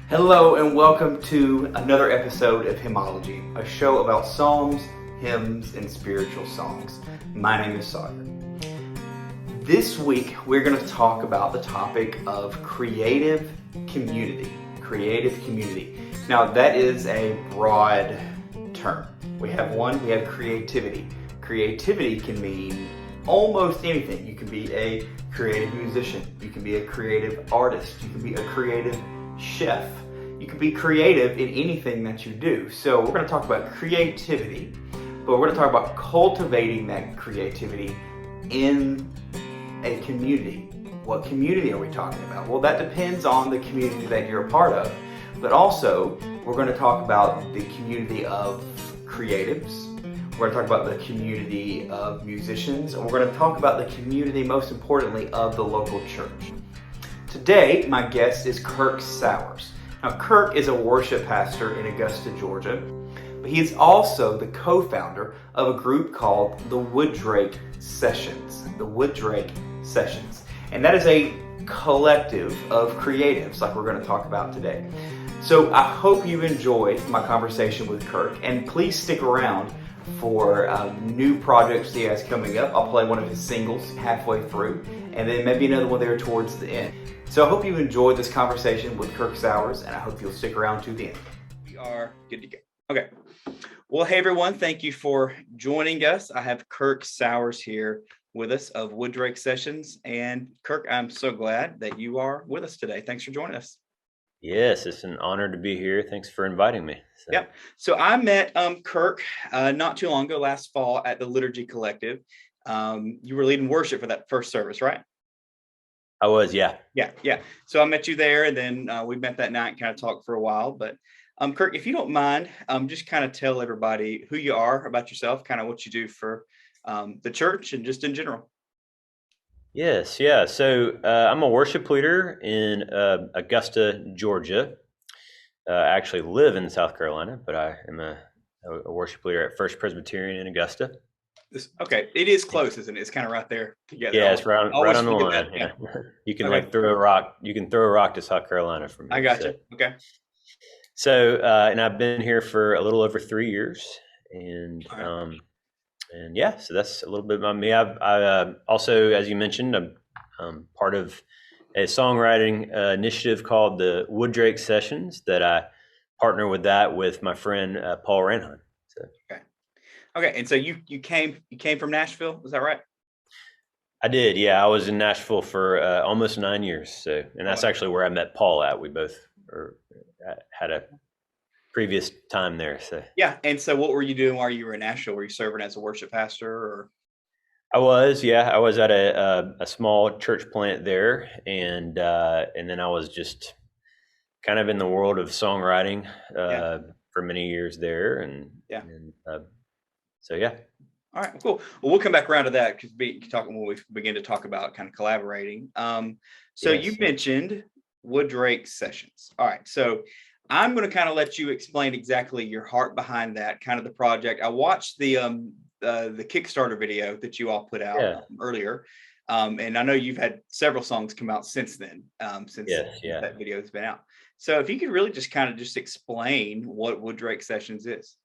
Hello and welcome to another episode of Hymnology, a show about psalms, hymns, and spiritual songs. My name is Sawyer. This week we're going to talk about the topic of creative community. Creative community. Now that is a broad term. We have creativity. Creativity can mean almost anything. You can be a creative musician. You can be a creative artist. You can be a creative chef. You can be creative in anything that you do. So we're going to talk about creativity, but we're going to talk about cultivating that creativity in a community. What community are we talking about? Well, that depends on the community that you're a part of, but also we're going to talk about the community of creatives. We're going to talk about the community of musicians, and we're going to talk about the community, most importantly, of the local church. Today, my guest is Kirk Sauers. Now, Kirk is a worship pastor in Augusta, Georgia, but he is also the co-founder of a group called the Wooddrake Sessions. The Wooddrake Sessions. And that is a collective of creatives, like we're going to talk about today. So I hope you enjoyed my conversation with Kirk, and please stick around for new projects he has coming up. I'll play one of his singles halfway through, and then maybe another one there towards the end. So I hope you enjoyed this conversation with Kirk Sauers, and I hope you'll stick around to the end. We are good to go. Okay. Well, hey everyone, thank you for joining us. I have Kirk Sauers here with us of Wooddrake Sessions. And Kirk, I'm so glad that you are with us today. Thanks for joining us. Yes, it's an honor to be here. Thanks for inviting me. Yep. So I met Kirk not too long ago, last fall, at the Liturgy Collective. You were leading worship for that first service, right? I was, yeah. Yeah. So I met you there, and then we met that night and kind of talked for a while. But Kirk, if you don't mind, just kind of tell everybody who you are, about yourself, kind of what you do for the church and just in general. Yes, yeah. So I'm a worship leader in Augusta, Georgia. I actually live in South Carolina, but I am a worship leader at First Presbyterian in Augusta. Okay, it is close, isn't it? It's kind of right there together. Yeah, it's right on the line. That, yeah. You can throw a rock. You can throw a rock to South Carolina from here. I got you. Okay. So and I've been here for a little over 3 years, and yeah, so that's a little bit about me. I also, as you mentioned, I'm part of a songwriting initiative called the Wooddrake Sessions that I partner with my friend Paul Ranheim. So. Okay, and so you came from Nashville, is that right? I did, yeah. I was in Nashville for almost 9 years. So, and that's actually where I met Paul at. We both had a previous time there. So yeah. And so, what were you doing while you were in Nashville? Were you serving as a worship pastor, or? I was at a small church plant there, and then I was just kind of in the world of songwriting for many years there, and so yeah. All right, cool. Well, we'll come back around to that because when we begin to talk about kind of collaborating. So you mentioned Wooddrake Sessions. All right, so I'm going to kind of let you explain exactly your heart behind that, kind of the project. I watched the Kickstarter video that you all put out earlier, and I know you've had several songs come out since then, since that video has been out. So if you could really just kind of explain what Wooddrake Sessions is.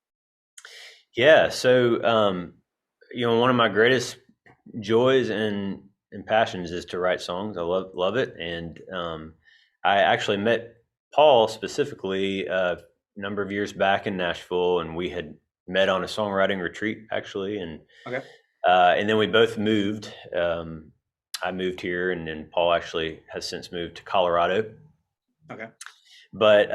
Yeah. So, one of my greatest joys and passions is to write songs. I love it. And I actually met Paul specifically a number of years back in Nashville, and we had met on a songwriting retreat actually. And then we both moved. I moved here, and then Paul actually has since moved to Colorado. Okay. But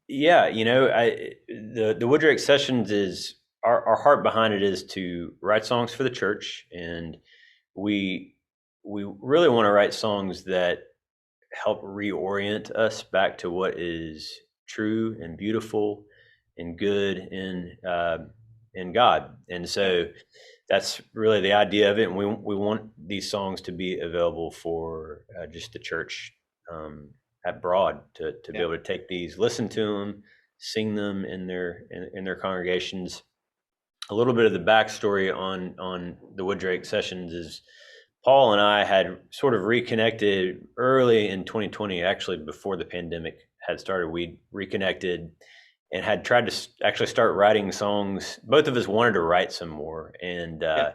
the Wooddrake Sessions is our heart behind it is to write songs for the church, and we really want to write songs that help reorient us back to what is true and beautiful and good in God. And so that's really the idea of it. And we want these songs to be available for just the church at broad to be able to take these, listen to them, sing them in their congregations. A little bit of the backstory on the Wooddrake Sessions is Paul and I had sort of reconnected early in 2020, actually before the pandemic had started. We reconnected and had tried to actually start writing songs. Both of us wanted to write some more, Yeah.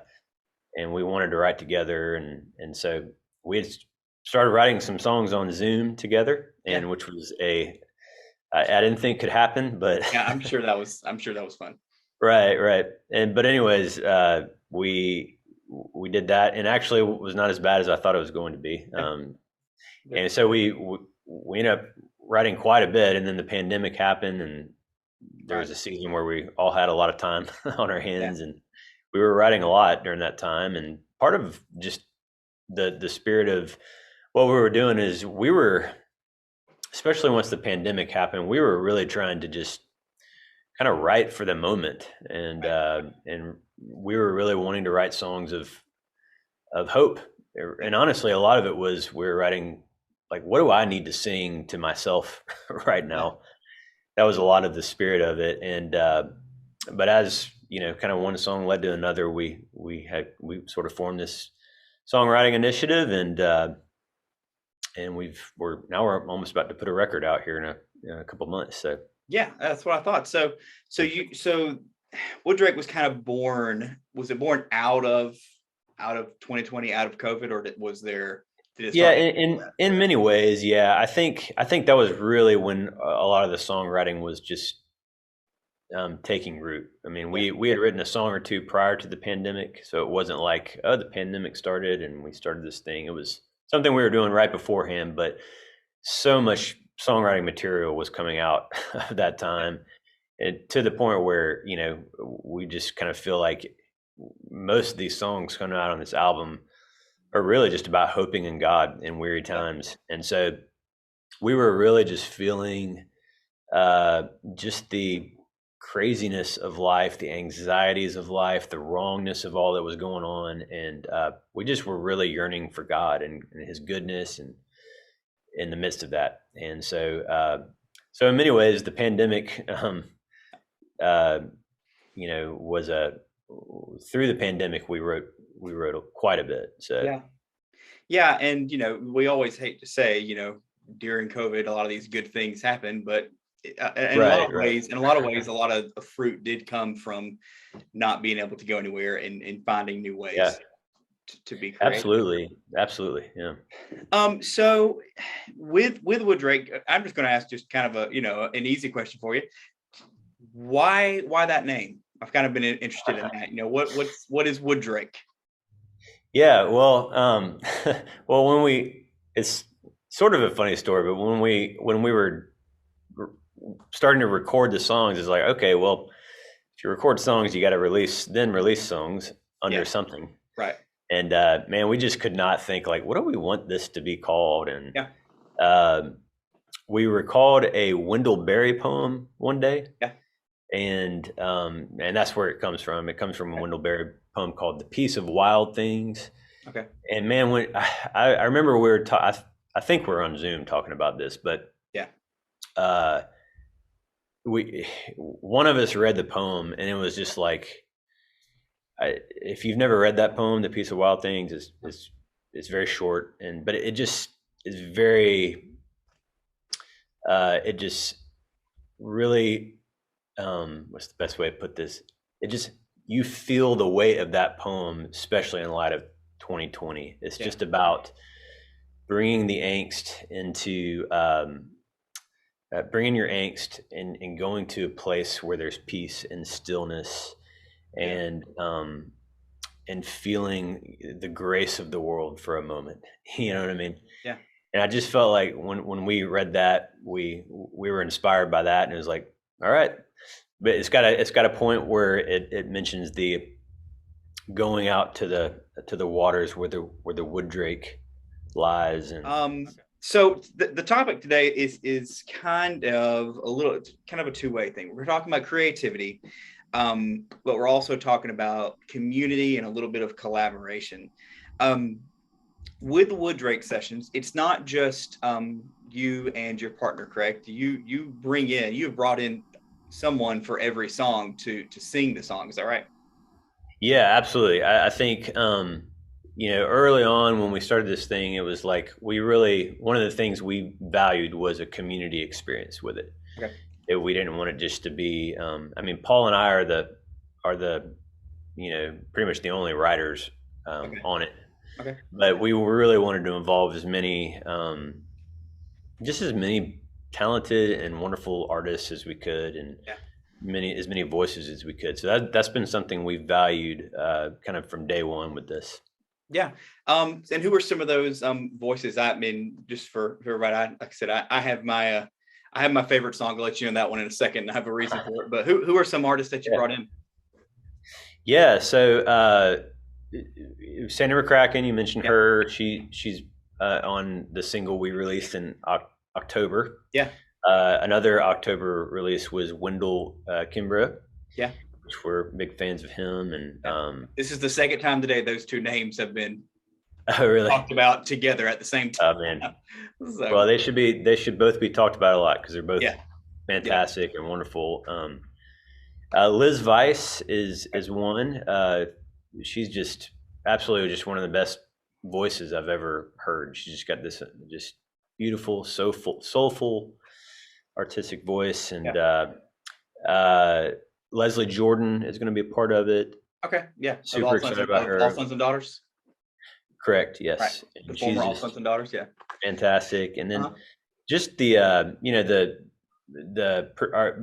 and we wanted to write together, and so we had started writing some songs on Zoom together, Yeah. and which was I didn't think could happen, but Yeah. I'm sure that was fun. right, and but anyways, we did that, and actually it was not as bad as I thought it was going to be. Yeah. And so we ended up writing quite a bit, and then the pandemic happened, and there Right. was a season where we all had a lot of time on our Yeah. hands, and we were writing a lot during that time. And part of just the spirit of what we were doing is we were, especially once the pandemic happened, we were really trying to just kind of write for the moment, and we were really wanting to write songs of hope. And honestly, a lot of it was we were writing like, what do I need to sing to myself right Yeah. now? That was a lot of the spirit of it. And but as you know, kind of one song led to another, we sort of formed this songwriting initiative, and we're almost about to put a record out here in a couple months. So Yeah, that's what I thought. So Wooddrake was kind of born. Was it born out of 2020, out of COVID, or did it yeah, start? in many ways, yeah. I think that was really when a lot of the songwriting was just taking root. I mean, Yeah. we had written a song or two prior to the pandemic, so it wasn't like, oh, the pandemic started and we started this thing. It was something we were doing right beforehand, but so much songwriting material was coming out at that time, and to the point where we just kind of feel like most of these songs coming out on this album are really just about hoping in God in weary Yeah. times. And so we were really just feeling just the craziness of life, the anxieties of life, the wrongness of all that was going on, and we just were really yearning for God and His goodness, and in the midst of that. And so in many ways, the pandemic, uh, was through the pandemic we wrote quite a bit. So Yeah. Yeah, and we always hate to say, during COVID, a lot of these good things happen, but in a lot right, of right, ways, a lot of the fruit did come from not being able to go anywhere and finding new yeah, ways to be creative. absolutely, yeah. So with Wooddrake, I'm just going to ask just kind of an easy question for you. Why that name? I've kind of been interested in that. What is Wooddrake? Yeah, well, well, it's sort of a funny story, but when we were starting to record the songs, it's like, okay, well, if you record songs, you got to release songs under Yeah, something. right. And man, we just could not think like, what do we want this to be called? And Yeah, um, we recalled a Wendell Berry poem one day, yeah. and that's where it comes from. It comes from a Okay, Wendell Berry poem called "The Peace of Wild Things." okay. And man, when I remember I think we're on Zoom talking about this, but Yeah, uh, we one of us read the poem, and it was just like, if you've never read that poem, "The Peace of Wild Things," is it's very short, but it just is very it just really what's the best way to put this? It just you feel the weight of that poem, especially in light of 2020. It's yeah, just about bringing the angst into bringing your angst and going to a place where there's peace and stillness, yeah, and feeling the grace of the world for a moment. You know what I mean? yeah. And I just felt like when we read that, we were inspired by that, and it was like, all right, but it's got a point where it mentions the going out to the waters where the wooddrake lies, and So the topic today is kind of a two-way thing. We're talking about creativity, but we're also talking about community and a little bit of collaboration. Um, with Wooddrake Sessions, it's not just you and your partner, correct? You've brought in someone for every song to sing the song. Is that right? yeah, absolutely. I think early on when we started this thing, it was like one of the things we valued was a community experience with it. Okay. We didn't want it just to be. Paul and I are the pretty much the only writers Okay. on it. Okay. But we really wanted to involve as many talented and wonderful artists as we could, and as many voices as we could. So that's been something we've valued kind of from day one with this. Yeah. And who are some of those voices? I mean, just for everybody, like I said, I have my favorite song. I'll let you know that one in a second. I have a reason for it. But who are some artists that you brought in? Yeah. So Sandy McCracken, you mentioned her. She's on the single we released in October. Yeah. Another October release was Wendell Kimbrough. Yeah. Which we're big fans of him. And this is the second time today those two names have been talked about together at the same time. Oh man. So. Well, they should both be talked about a lot because they're both fantastic and wonderful. Liz Weiss is one. She's just absolutely just one of the best voices I've ever heard. She's just got this just beautiful, soulful, artistic voice, and Leslie Jordan is going to be a part of it. Okay, yeah. Super excited about her. All Sons and Daughters? Correct, yes. Right. The former All Sons and Daughters, yeah. Fantastic. And then just the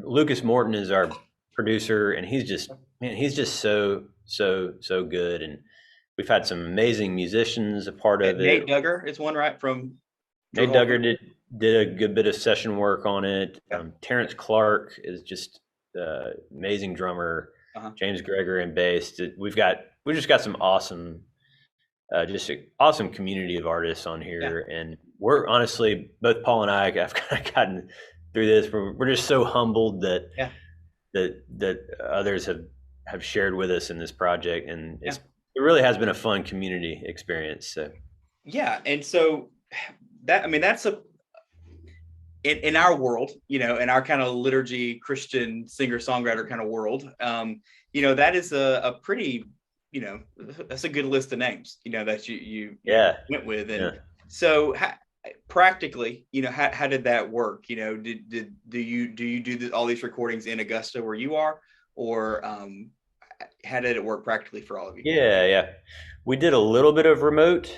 Lucas Morton is our producer, and he's just so good. And we've had some amazing musicians a part of it. Nate Duggar is one, right? Nate Duggar did a good bit of session work on it. Terrence Clark is just amazing drummer. James Greger in bass. We just got some awesome, just an awesome community of artists on here, and we're honestly, both Paul and I have kind of gotten through this. We're just so humbled that others have shared with us in this project, and it really has been a fun community experience. So and so that's in our world, in our kind of liturgy Christian singer-songwriter kind of world, that is a pretty, that's a good list of names, that you went with. And so practically, how did that work? Do you do all these recordings in Augusta where you are, or how did it work practically for all of you? Yeah. We did a little bit of remote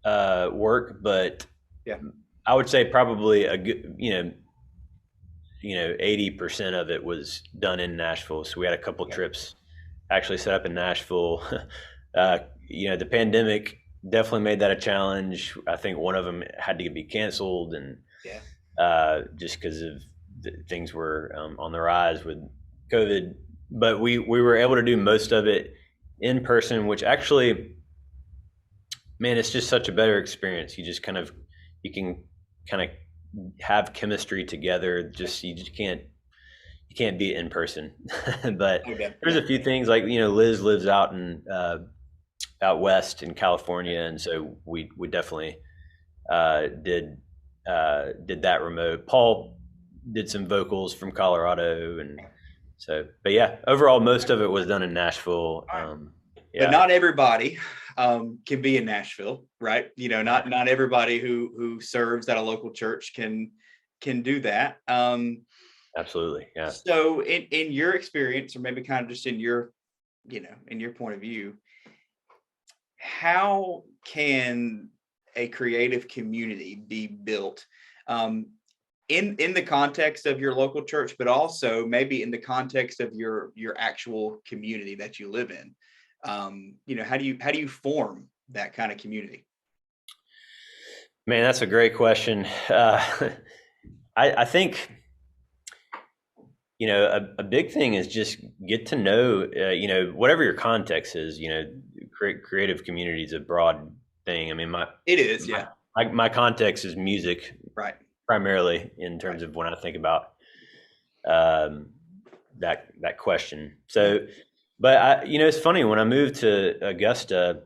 work, but I would say probably a good, 80% of it was done in Nashville. So we had a couple trips actually set up in Nashville. The pandemic definitely made that a challenge. I think one of them had to be canceled, and just because of things were on the rise with COVID. But we were able to do most of it in person, which actually, man, it's just such a better experience. You can kind of have chemistry together. You can't be in person. But there's a few things like, Liz lives out west in California, and so we definitely did that remote. Paul did some vocals from Colorado, and so, but overall most of it was done in Nashville. But not everybody can be in Nashville, right? Not everybody who serves at a local church can do that. Absolutely, yeah. So in your experience, or maybe kind of just in your point of view, how can a creative community be built in the context of your local church, but also maybe in the context of your actual community that you live in? How do you form that kind of community? Man, that's a great question. I think, a big thing is just get to know, whatever your context is, creative community is a broad thing. I mean, my context is music, right? Primarily in terms of when I think about that question. So, but it's funny, when I moved to Augusta,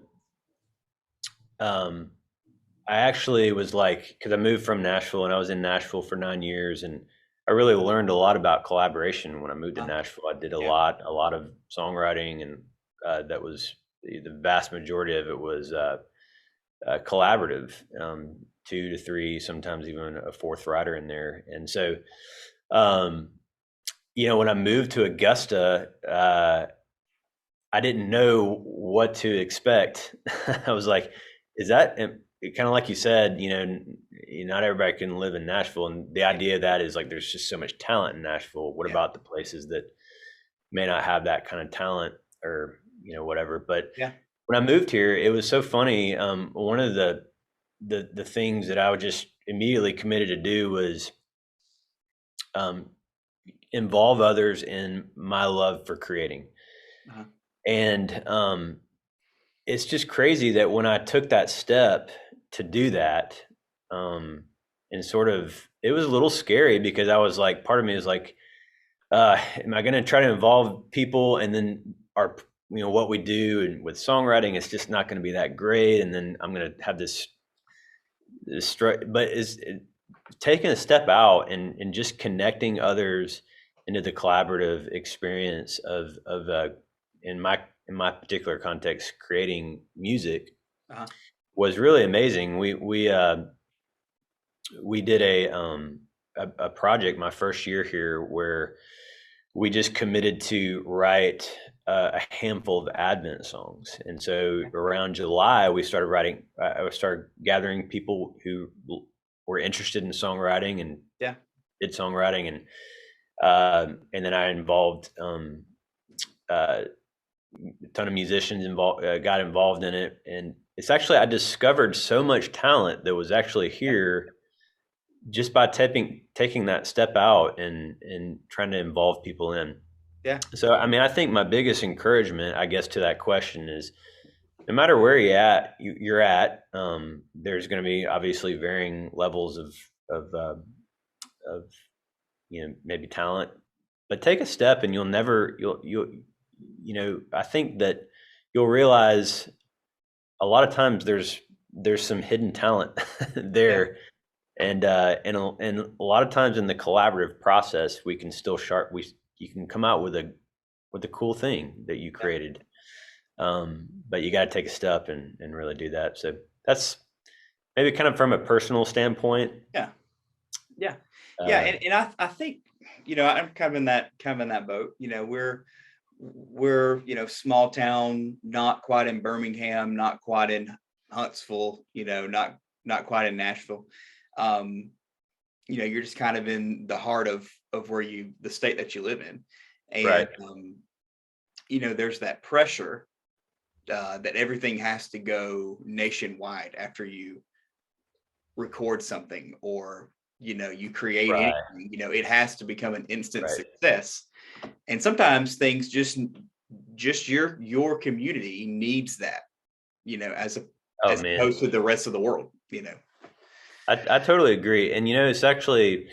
I actually was because I moved from Nashville, and I was in Nashville for 9 years, and I really learned a lot about collaboration when I moved to Nashville. I did a lot of songwriting, and that was the vast majority of it was collaborative, 2 to 3, sometimes even a fourth writer in there. And so, when I moved to Augusta, I didn't know what to expect. I was like, is that kind of like you said, not everybody can live in Nashville. And the idea of that is like, there's just so much talent in Nashville. What about the places that may not have that kind of talent or, whatever. But when I moved here, it was so funny. One of the things that I was just immediately committed to do was involve others in my love for creating. Uh-huh. And it's just crazy that when I took that step to do that, and sort of, it was a little scary because I was like, part of me is like, am I going to try to involve people and then what we do and with songwriting, it's just not going to be that great. And then I'm going to have this but is taking a step out and just connecting others into the collaborative experience of in my particular context, creating music was really amazing. We did a project my first year here where we just committed to write a handful of Advent songs. And so around July, we started writing, I started gathering people who were interested in songwriting and did songwriting. And then I involved a ton of musicians got involved in it. And it's actually, I discovered so much talent that was actually here just by taking that step out and trying to involve people in. Yeah. So, I mean, I think my biggest encouragement, I guess, to that question is no matter where you're at, there's going to be obviously varying levels of maybe talent, but take a step and I think that you'll realize a lot of times there's some hidden talent there. Yeah. And a lot of times in the collaborative process, we can still you can come out with a cool thing that you created. But you got to take a step and really do that. So that's maybe kind of from a personal standpoint. Yeah. And I think, I'm kind of in that boat. We're small town, not quite in Birmingham, not quite in Huntsville, not quite in Nashville. You're just kind of in the heart of where the state that you live in. And, right. There's that pressure that everything has to go nationwide after you record something or, you create anything, it has to become an instant success. And sometimes things just your community needs that, as opposed to the rest of the world, I totally agree. And, it's actually,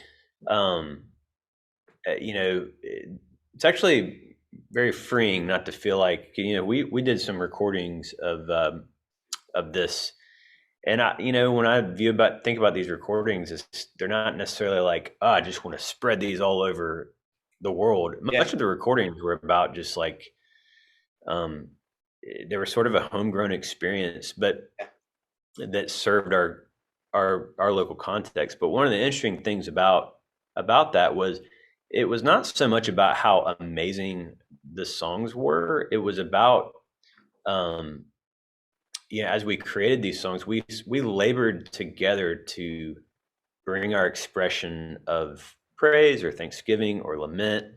it's actually very freeing not to feel like, we did some recordings of this. And when I think about these recordings, they're not necessarily like, I just want to spread these all over the world. Much of the recordings were about just like, they were sort of a homegrown experience, but that served our local context. But one of the interesting things about that was it was not so much about how amazing the songs were. It was about, as we created these songs, we labored together to bring our expression of praise or thanksgiving or lament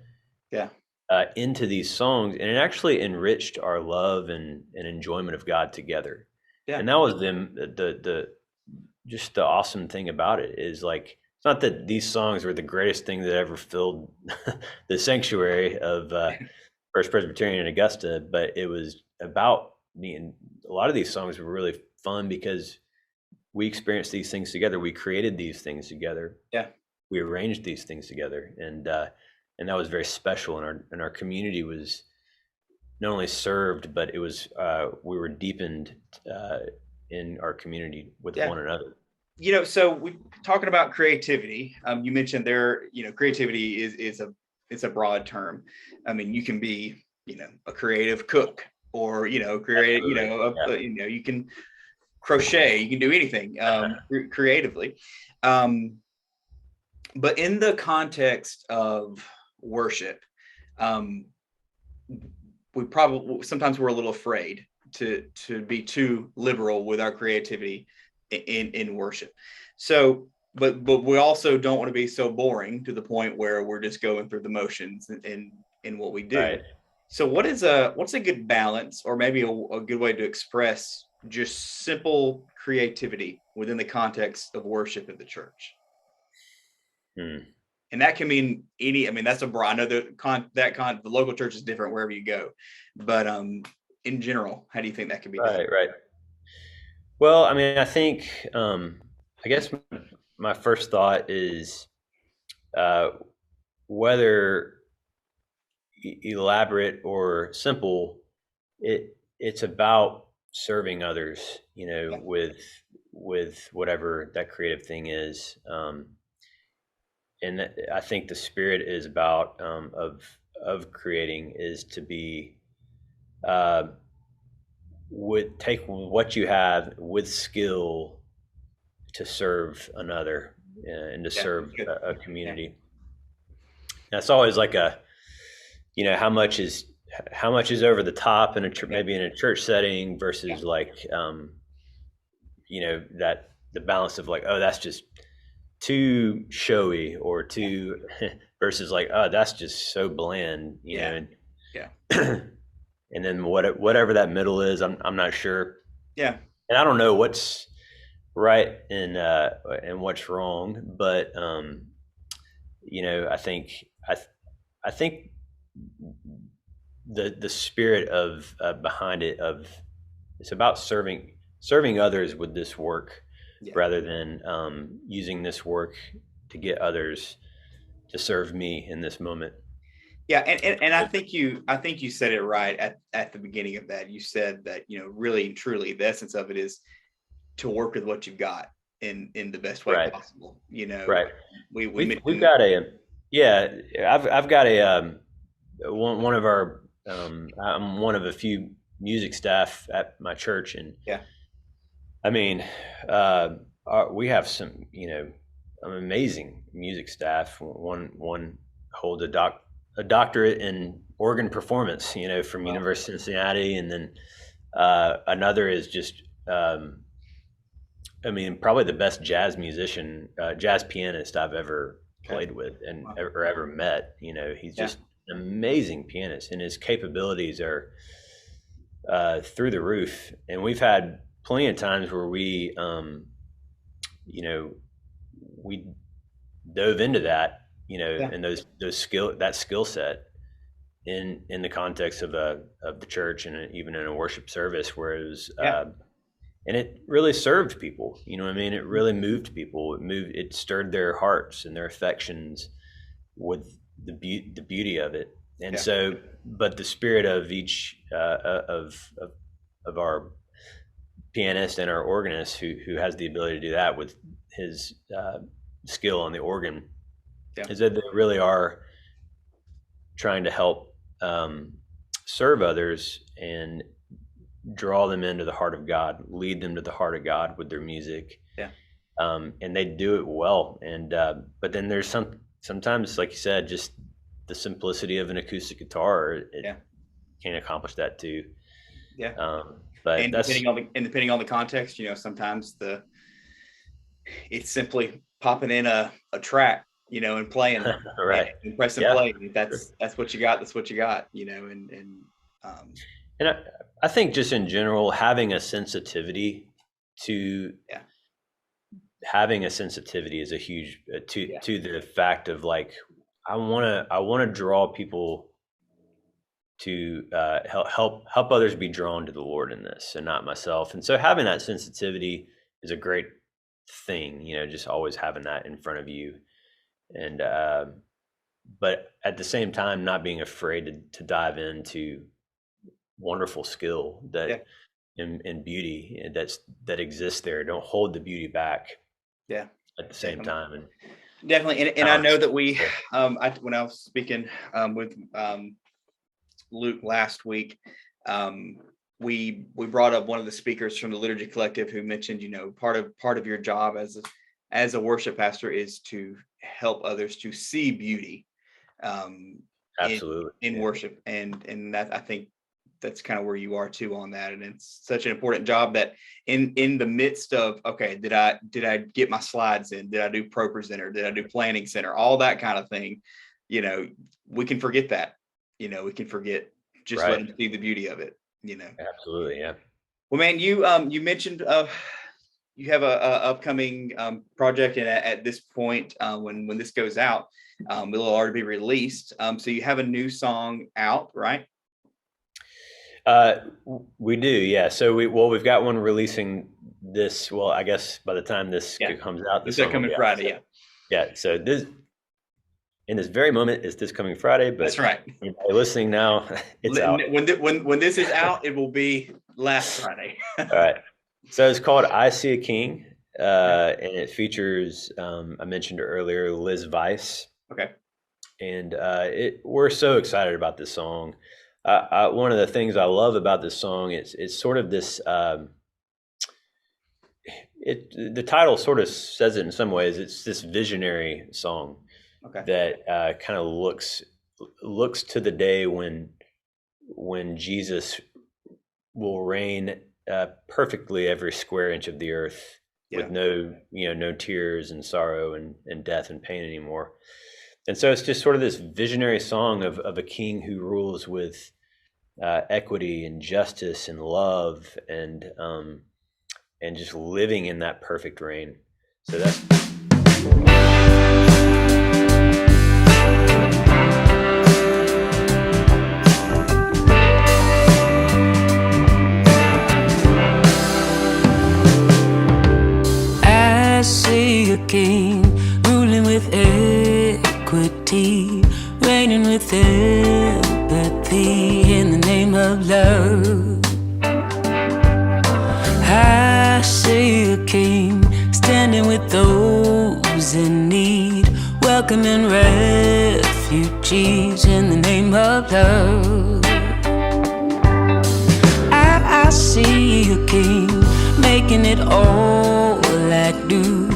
into these songs. And it actually enriched our love and enjoyment of God together. Yeah. And that was just the awesome thing about it is like, it's not that these songs were the greatest thing that ever filled the sanctuary of First Presbyterian in Augusta, but it was about a lot of these songs were really fun because we experienced these things together. We created these things together. Yeah. We arranged these things together. And that was very special. And our community was not only served, but it was, we were deepened in our community with one another. So we're talking about creativity. You mentioned creativity is a broad term. I mean, you can be, a creative cook, or create. Absolutely. You can crochet, you can do anything creatively. Um, but in the context of worship, um, we probably sometimes we're a little afraid to be too liberal with our creativity in worship. So, but we also don't want to be so boring to the point where we're just going through the motions in what we do. Right. So, what's a good balance, or maybe a good way to express just simple creativity within the context of worship in the church? Hmm. And that can mean any. I mean, that's a broad. I know the local church is different wherever you go, but in general, how do you think that can be done? Right. Right. Well, I mean, I think, I guess my first thought is, uh, whether elaborate or simple, it's about serving others, Yeah, with whatever that creative thing is. And I think the spirit is about, of creating is to be, uh, would take what you have with skill to serve another, and to yeah, serve that's good. a Yeah, community. That's always like a, how much is over the top in yeah, maybe in a church setting yeah, versus like, that the balance of like, oh, that's just too showy or yeah, too versus like, oh, that's just so bland, yeah, and yeah, and then whatever that middle is, I'm not sure, yeah, and I don't know what's right and what's wrong, but I think the spirit of, behind it, of it's about serving others with this work, yeah. rather than, using this work to get others to serve me in this moment. Yeah, and I think you said it right at the beginning of that. You said that really truly the essence of it is to work with what you've got in the best way Right, possible. right. We We've mentioned. got a yeah. I've got a, one of our, I'm one of a few music staff at my church, and Yeah, I mean, we have some, amazing music staff. One holds a doctorate in organ performance, from well, University of Cincinnati, and then, another is just, I mean, probably the best jazz musician, jazz pianist I've ever okay, played with and well, or ever met. He's yeah, just an amazing pianist, and his capabilities are, through the roof. And we've had plenty of times where you know, we dove into that, yeah, and that skill set in the context of the church, and even in a worship service where it was, yeah, and it really served people. You know what I mean? It really moved people. It stirred their hearts and their affections with the beauty of it. And yeah, so, but the spirit of each, of our pianist and our organist, who has the ability to do that with his, skill on the organ, yeah, is that they really are trying to help, serve others and draw them into the heart of God, lead them to the heart of God with their music, yeah, and they do it well. And, but then there's sometimes, like you said, just the simplicity of an acoustic guitar, it yeah, can't accomplish that too. yeah. But And that's depending on the context, sometimes it's simply popping in a track, and playing right. and pressing Yeah. play. That's what you got. That's what you got. And um, And I think just in general, to yeah, having a sensitivity is a huge, yeah, to the fact of like, I want to draw people to, help others be drawn to the Lord in this, and not myself. And so having that sensitivity is a great thing, just always having that in front of you. And, but at the same time, not being afraid to dive into wonderful skill yeah, and beauty, that exists there. Don't hold the beauty back yeah, at the same definitely. time, and Definitely, and I know balance. that we, Yeah. when I was speaking with Luke last week, We brought up one of the speakers from the Liturgy Collective who mentioned, part of your job as a worship pastor is to help others to see beauty Absolutely. in worship, and that, I think that's kind of where you are too on that. And it's such an important job that in the midst of, okay, did I get my slides in? Did I do Pro Presenter? Did I do Planning Center? All that kind of thing. We can forget that. We can forget just Right. letting them see the beauty of it. Absolutely, yeah. Well, man, you mentioned you have a upcoming project, and at this point, when this goes out, it'll already be released. So you have a new song out, right? We do, yeah. So we've got one releasing this. Well, I guess by the time this comes out, this coming Friday, so, yeah. So this, in this very moment, is this coming Friday. But that's right. If you're listening now, it's out. When this is out, it will be last Friday. All right. So it's called "I See a King," and it features, I mentioned earlier, Liz Weiss. Okay. And we're so excited about this song. One of the things I love about this song is it's sort of this. The title sort of says it in some ways. It's this visionary song that kind of looks to the day when Jesus will reign perfectly every square inch of the earth with no tears and sorrow and death and pain anymore. And so it's just sort of this visionary song of a king who rules with equity and justice and love and just living in that perfect reign. So that's. I see a king ruling with equity, reigning with empathy in the name of love. I see a king standing with those in need, welcoming refugees in the name of love. I see a king making it all like new,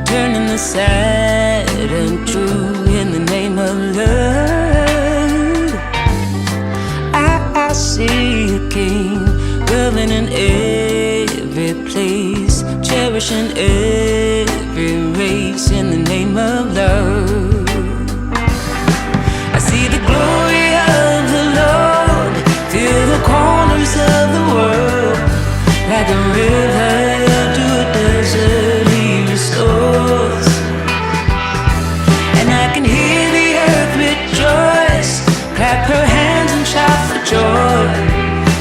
turning the sad and true in the name of love. I see a king loving in every place, cherishing every race in the name of love. I see the glory of the Lord fill the corners of the world, like a river to a desert He restores. And I can hear the earth rejoice, clap her hands and shout for joy,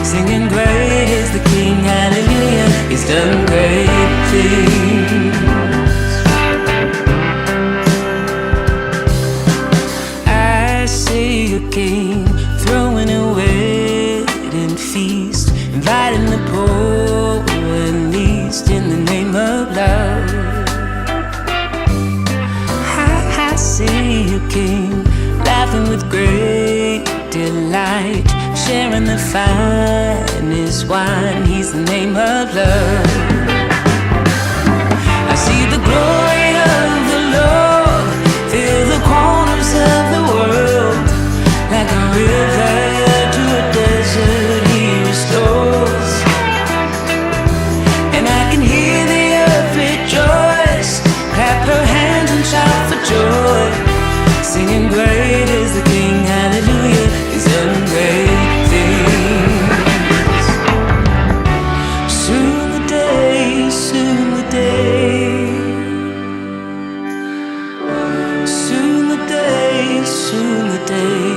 singing great is the King, hallelujah, He's done great things. I see a king throwing a wedding feast, inviting the poor and least in the name of love. I see a king laughing with great delight, sharing the finest wine, He's the name of love. I see the glory of the Lord fill the corners of the world, like a river to a desert He restores. And I can hear the earth rejoice, clap her hands and shout for joy, singing great is the King, hallelujah, He's done great things. Soon the day, soon the day, soon the day, soon the day.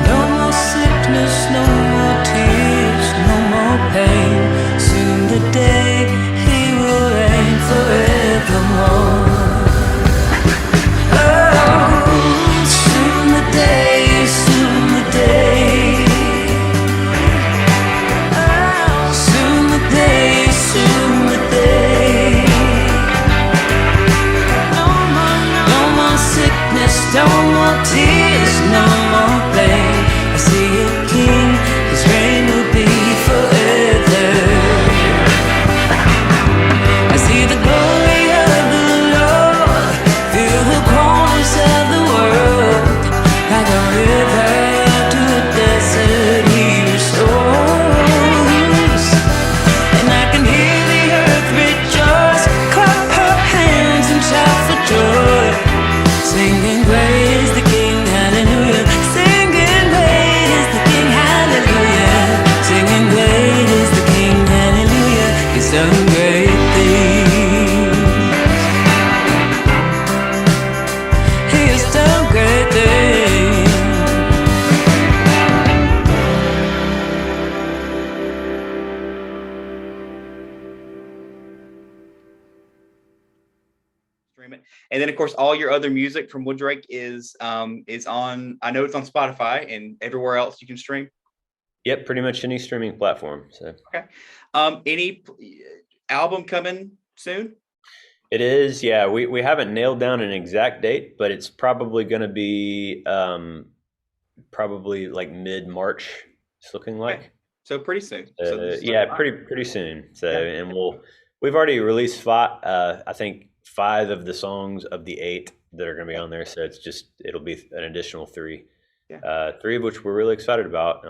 No more sickness, no more tears, no more pain. Soon the day He will reign forevermore. Soon the day, soon the day, soon the day, soon the day. No more sickness. stream it. And then, of course, all your other music from Wooddrake is on. I know it's on Spotify and everywhere else you can stream. Yep, pretty much any streaming platform. So okay. Any album coming soon? It is. Yeah, we haven't nailed down an exact date, but it's probably going to be probably like mid-March. It's looking like. Okay. So pretty soon. Pretty soon. So and we've already released I think 5 of the songs of the 8 that are going to be on there. So it'll be an additional 3. 3 of which we're really excited about.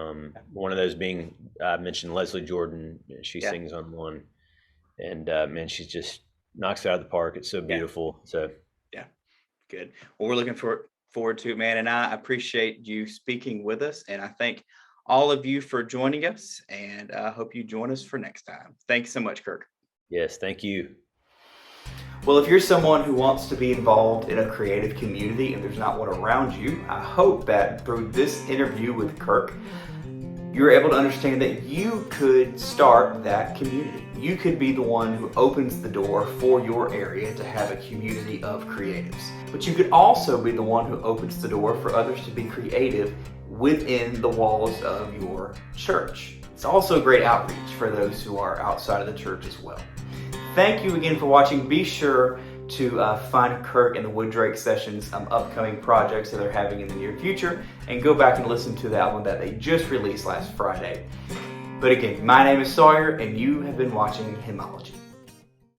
One of those being I mentioned Leslie Jordan. She sings on one, and man, she just knocks it out of the park. It's so beautiful. So good. Well, we're looking forward to it, man. And I appreciate you speaking with us. And I thank all of you for joining us. And I hope you join us for next time. Thanks so much, Kirk. Yes, thank you. Well, if you're someone who wants to be involved in a creative community and there's not one around you, I hope that through this interview with Kirk, you're able to understand that you could start that community. You could be the one who opens the door for your area to have a community of creatives. But you could also be the one who opens the door for others to be creative within the walls of your church. It's also great outreach for those who are outside of the church as well. Thank you again for watching. Be sure to find Kirk and the Wooddrake Sessions upcoming projects that they're having in the near future, and go back and listen to the album that they just released last Friday. But again, my name is Sawyer, and you have been watching Hymnology.